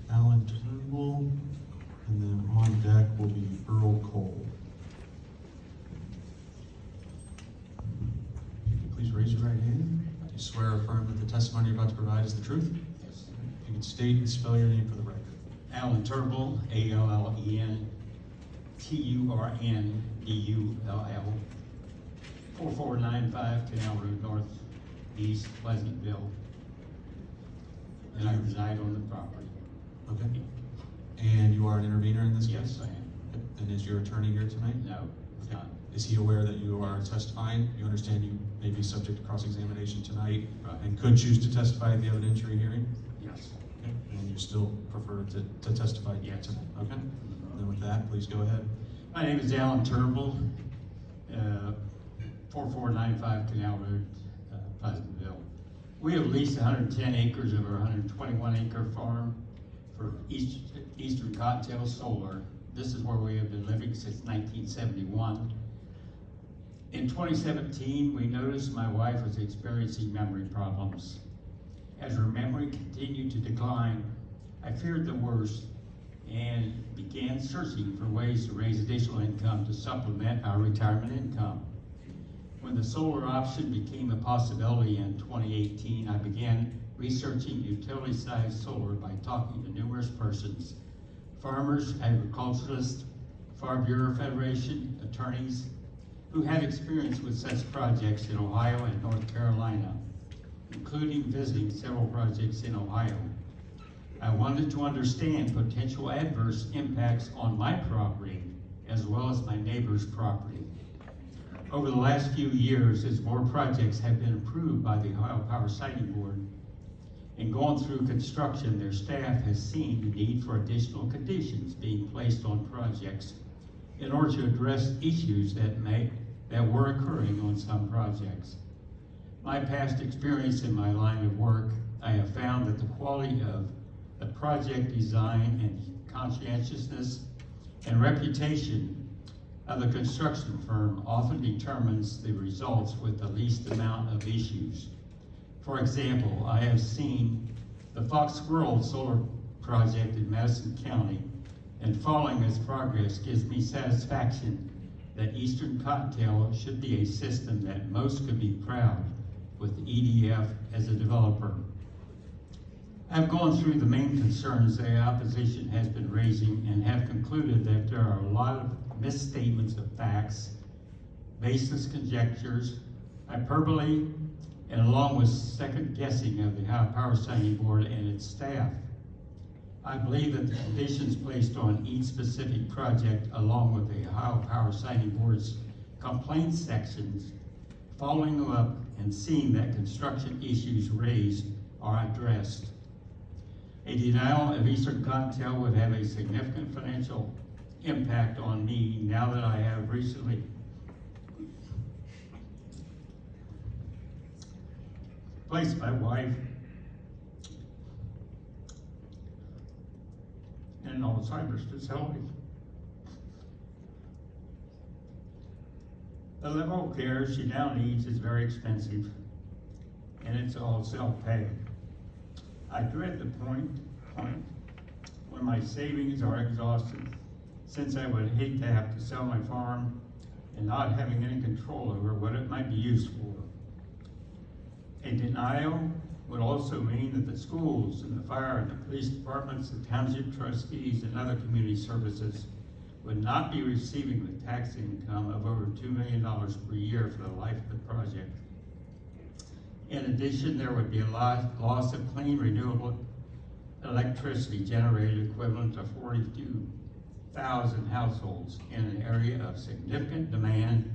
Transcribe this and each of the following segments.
Alan Turnbull, and then on deck will be Earl Cole. Please raise your right hand. You swear or affirm that the testimony you're about to provide is the truth? Yes. If you could state and spell your name for the record. Alan Turnbull, Allen, Turnbull, 4495 Canal Road Northeast, Pleasantville. And I reside on the property. Okay. And you are an intervener in this Yes, case? I am. And is your attorney here tonight? No, it's not. Is he aware that you are testifying? You understand you may be subject to cross-examination tonight Right. and could choose to testify at the evidentiary hearing? Yes. Okay. And you still prefer to testify here Yes. tonight? Okay. And with that, please go ahead. My name is Alan Turnbull, 4495 Canal Road, Pleasantville. We have leased 110 acres of our 121-acre farm for Eastern Cottontail Solar. This is where we have been living since 1971. In 2017, we noticed my wife was experiencing memory problems. As her memory continued to decline, I feared the worst and began searching for ways to raise additional income to supplement our retirement income. When the solar option became a possibility in 2018, I began researching utility-sized solar by talking to numerous persons: farmers, agriculturalists, Farm Bureau Federation, attorneys, who had experience with such projects in Ohio and North Carolina, including visiting several projects in Ohio. I wanted to understand potential adverse impacts on my property as well as my neighbor's property. Over the last few years, as more projects have been approved by the Ohio Power Siting Board and gone through construction, their staff has seen the need for additional conditions being placed on projects in order to address issues that were occurring on some projects. My past experience in my line of work, I have found that the quality of the project design and conscientiousness and reputation of the construction firm often determines the results with the least amount of issues. For example, I have seen the Fox Squirrel Solar Project in Madison County, and following its progress gives me satisfaction that Eastern Cottontail should be a system that most could be proud with EDF as a developer. I've gone through the main concerns the opposition has been raising and have concluded that there are a lot of misstatements of facts, baseless conjectures, hyperbole, and along with second guessing of the Ohio Power Siting Board and its staff. I believe that the conditions placed on each specific project, along with the Ohio Power Siting Board's complaint sections, following them up and seeing that construction issues raised are addressed. A denial of Eastern Cottontail would have a significant financial impact on me now that I have recently placed my wife in an Alzheimer's facility. The level of care she now needs is very expensive, and it's all self-pay. I dread the point when my savings are exhausted, since I would hate to have to sell my farm and not having any control over what it might be used for. A denial would also mean that the schools and the fire and the police departments, the township trustees, and other community services would not be receiving the tax income of over $2 million per year for the life of the project. In addition, there would be a loss of clean, renewable electricity generated equivalent to 42,000 households in an area of significant demand,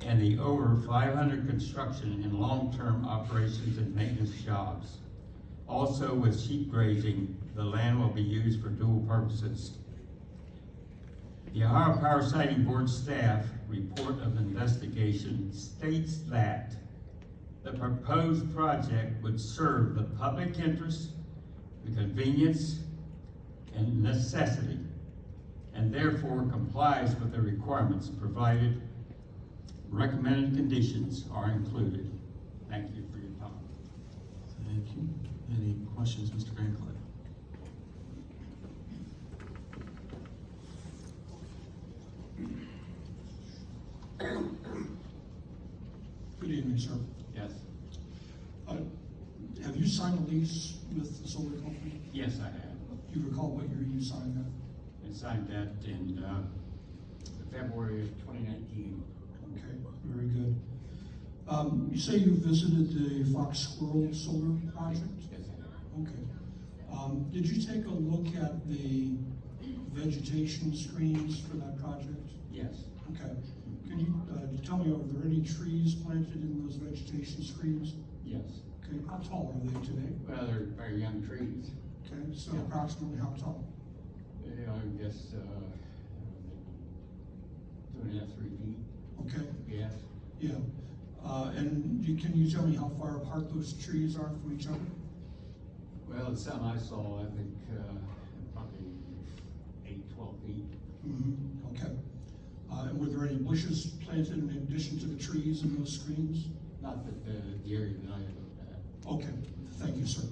and the over 500 construction and long-term operations and maintenance jobs. Also, with sheep grazing, the land will be used for dual purposes. The Ohio Power Siting Board staff report of investigation states that the proposed project would serve the public interest, the convenience, and necessity, and therefore complies with the requirements provided. Recommended conditions are included. Thank you for your time. Thank you. Any questions, Mr. Grandcliff? Good evening, sir. Yes. Have you signed a lease with the solar company? Yes, I have. Do you recall what year you signed that? I signed that in February of 2019. Okay, very good. You say you visited the Fox Squirrel Solar Project? Yes, I have. Okay. Did you take a look at the vegetation screens for that project? Yes. Okay. Can you tell me, are there any trees planted in those vegetation screens? Yes. Okay, how tall are they today? Well, they're very young trees. Okay, so approximately how tall? You know, I guess, maybe 2.5, 3 feet. Okay, Yes. yeah. Can you tell me how far apart those trees are from each other? Well, the some I saw, I think, probably 8, 12 feet. Mm-hmm. Okay. And were there any bushes planted in addition to the trees in those screens? Not that the area that I looked at. Okay, thank you, sir.